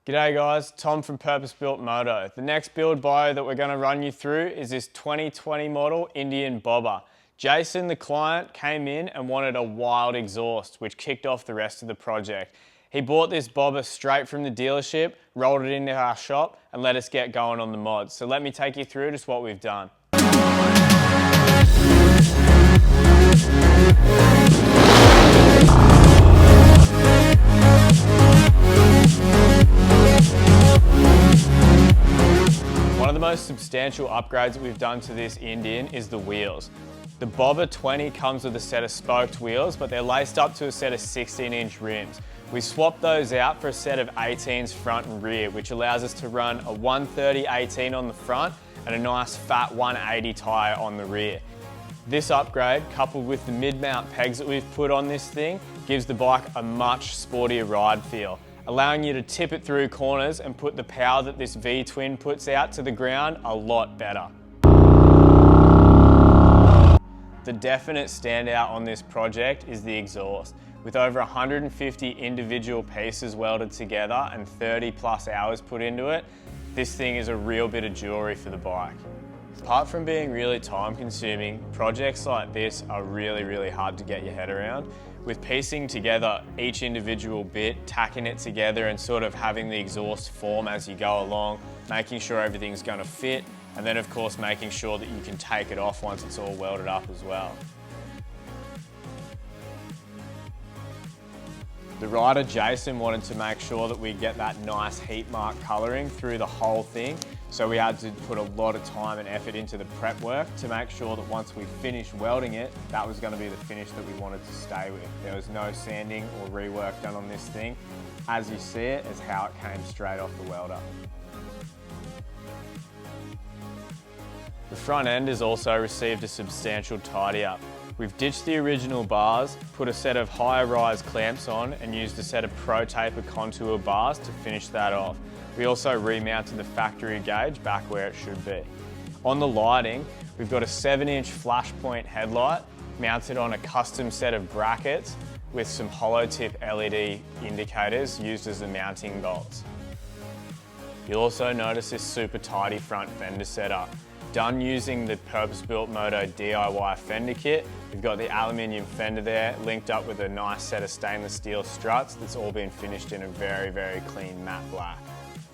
G'day guys, Tom from Purpose Built Moto. The next build bio that we're going to run you through is this 2020 model Indian bobber. Jason, the client, came in and wanted a wild exhaust, which kicked off the rest of the project. He bought this bobber straight from the dealership, rolled it into our shop, and let us get going on the mods. So let me take you through just what we've done. One of the most substantial upgrades that we've done to this Indian is the wheels. The Bobber 20 comes with a set of spoked wheels, but they're laced up to a set of 16-inch rims. We swapped those out for a set of 18s front and rear, which allows us to run a 130/18 on the front and a nice fat 180 tyre on the rear. This upgrade, coupled with the mid-mount pegs that we've put on this thing, gives the bike a much sportier ride feel, allowing you to tip it through corners and put the power that this V-twin puts out to the ground a lot better. The definite standout on this project is the exhaust. With over 150 individual pieces welded together and 30 plus hours put into it, this thing is a real bit of jewelry for the bike. Apart from being really time consuming, projects like this are really hard to get your head around. With piecing together each individual bit, tacking it together and sort of having the exhaust form as you go along, making sure everything's going to fit, and then of course making sure that you can take it off once it's all welded up as well. The rider Jason wanted to make sure that we get that nice heat mark colouring through the whole thing, so we had to put a lot of time and effort into the prep work to make sure that once we finished welding it, that was going to be the finish that we wanted to stay with. There was no sanding or rework done on this thing. As you see it, is how it came straight off the welder. The front end has also received a substantial tidy up. We've ditched the original bars, put a set of higher rise clamps on and used a set of Pro Taper contour bars to finish that off. We also remounted the factory gauge back where it should be. On the lighting, we've got a 7-inch Flashpoint headlight mounted on a custom set of brackets with some hollow tip LED indicators used as the mounting bolts. You'll also notice this super tidy front fender setup. Done using the Purpose Built Moto DIY fender kit. We've got the aluminium fender there, linked up with a nice set of stainless steel struts that's all been finished in a very clean matte black.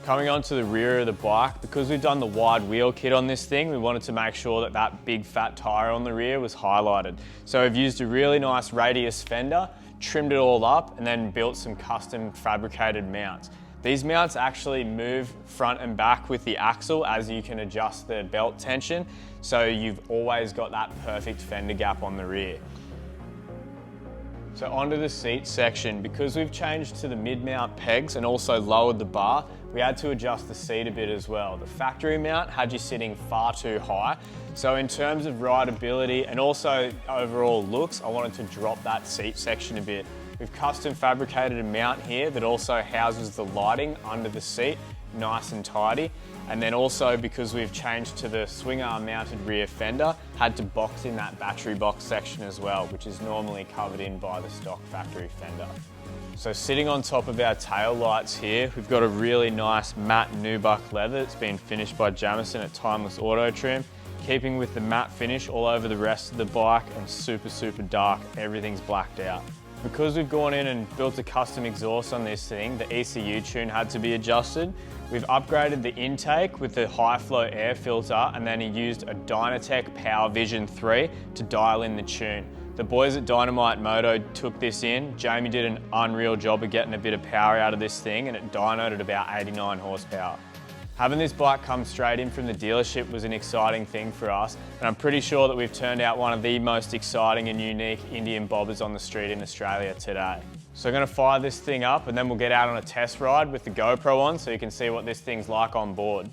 Coming on to the rear of the bike, because we've done the wide wheel kit on this thing, we wanted to make sure that that big fat tyre on the rear was highlighted. So we've used a really nice radius fender, trimmed it all up, and then built some custom fabricated mounts. These mounts actually move front and back with the axle as you can adjust the belt tension, so you've always got that perfect fender gap on the rear. So onto the seat section, because we've changed to the mid-mount pegs and also lowered the bar, we had to adjust the seat a bit as well. The factory mount had you sitting far too high, so in terms of rideability and also overall looks, I wanted to drop that seat section a bit. We've custom fabricated a mount here that also houses the lighting under the seat, nice and tidy. And then also, because we've changed to the swing arm mounted rear fender, had to box in that battery box section as well, which is normally covered in by the stock factory fender. So sitting on top of our tail lights here, we've got a really nice matte nubuck leather that's been finished by Jamison at Timeless Auto Trim, keeping with the matte finish all over the rest of the bike, and super dark, everything's blacked out. Because we've gone in and built a custom exhaust on this thing, the ECU tune had to be adjusted. We've upgraded the intake with the high flow air filter, and then he used a Dynatec Power Vision 3 to dial in the tune. The boys at Dynamite Moto took this in. Jamie did an unreal job of getting a bit of power out of this thing, and it dynoed at about 89 horsepower. Having this bike come straight in from the dealership was an exciting thing for us, and I'm pretty sure that we've turned out one of the most exciting and unique Indian bobbers on the street in Australia today. So I'm going to fire this thing up and then we'll get out on a test ride with the GoPro on so you can see what this thing's like on board.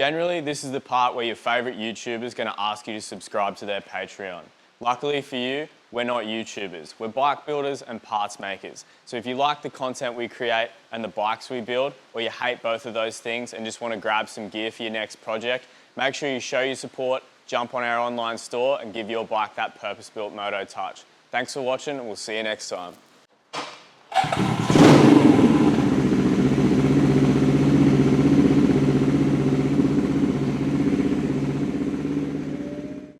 Generally, this is the part where your favorite YouTuber is going to ask you to subscribe to their Patreon. Luckily for you, we're not YouTubers. We're bike builders and parts makers. So if you like the content we create and the bikes we build, or you hate both of those things and just want to grab some gear for your next project, make sure you show your support, jump on our online store and give your bike that purpose-built Moto touch. Thanks for watching and we'll see you next time.